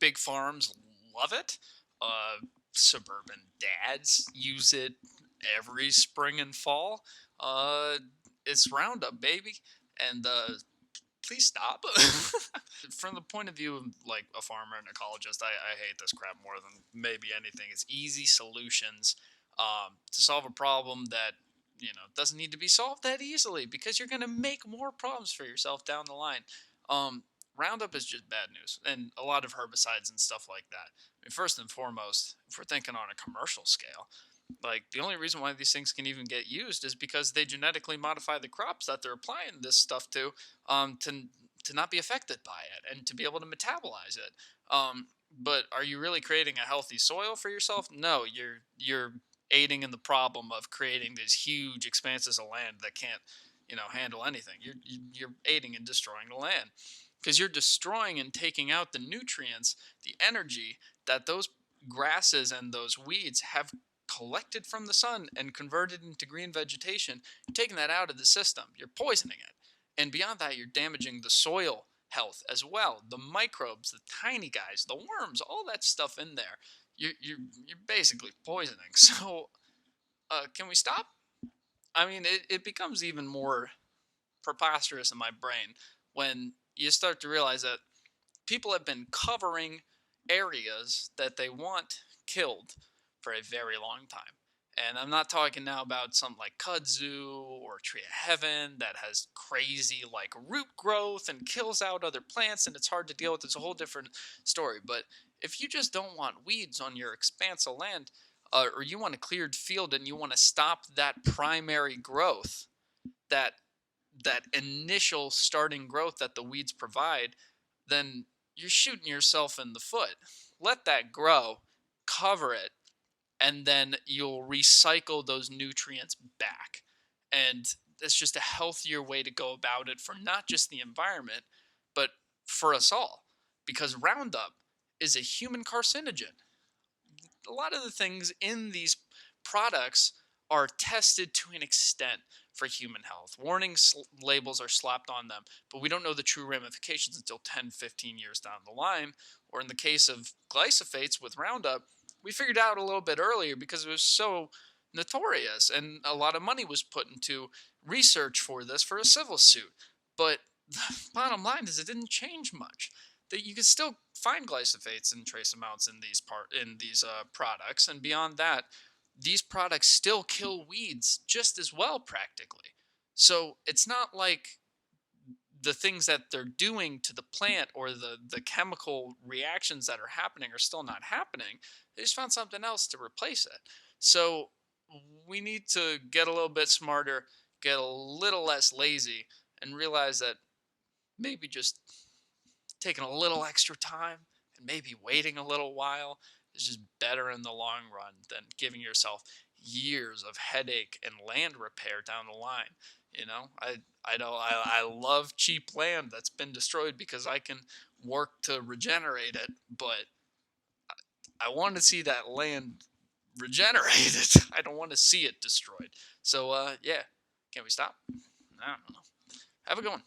big farms love it. Suburban dads use it every spring and fall. Uh, it's Roundup, baby, and please stop. From the point of view of like a farmer and ecologist, I hate this crap more than maybe anything. It's easy solutions to solve a problem that doesn't need to be solved that easily because you're going to make more problems for yourself down the line. Um, Roundup is just bad news, and a lot of herbicides and stuff like that. I mean, first and foremost, if we're thinking on a commercial scale, like the only reason why these things can even get used is because they genetically modify the crops that they're applying this stuff to, to not be affected by it and to be able to metabolize it. But are you really creating a healthy soil for yourself? No, you're aiding in the problem of creating these huge expanses of land that can't handle anything. You're aiding in destroying the land because you're destroying and taking out the nutrients, the energy that those grasses and those weeds have collected from the sun and converted into green vegetation. You're taking that out of the system. You're poisoning it. And beyond that, you're damaging the soil health as well. The microbes, the tiny guys, the worms, all that stuff in there. You're basically poisoning. So, can we stop? I mean, it becomes even more preposterous in my brain when you start to realize that people have been covering areas that they want killed for a very long time. And I'm not talking now about something like kudzu or tree of heaven that has crazy like root growth and kills out other plants and it's hard to deal with. It's a whole different story. But if you just don't want weeds on your expanse of land, or you want a cleared field and you want to stop that primary growth, that that initial starting growth that the weeds provide, then you're shooting yourself in the foot. Let that grow, cover it, and then you'll recycle those nutrients back. And it's just a healthier way to go about it for not just the environment, but for us all. Because Roundup is a human carcinogen. A lot of the things in these products are tested to an extent for human health. Labels are slapped on them, but we don't know the true ramifications until 10, 15 years down the line. Or in the case of glyphosates with Roundup, we figured out a little bit earlier because it was so notorious and a lot of money was put into research for this for a civil suit. But the bottom line is it didn't change much. That you can still find glyphosates in trace amounts in these products, and beyond that, these products still kill weeds just as well, practically. So it's not like the things that they're doing to the plant or the chemical reactions that are happening are still not happening. They just found something else to replace it. So we need to get a little bit smarter, get a little less lazy, and realize that maybe just taking a little extra time and maybe waiting a little while is just better in the long run than giving yourself years of headache and land repair down the line. I know I love cheap land that's been destroyed because I can work to regenerate it, but I want to see that land regenerated. I don't want to see it destroyed. So yeah, can we stop? I don't know. Have a good one.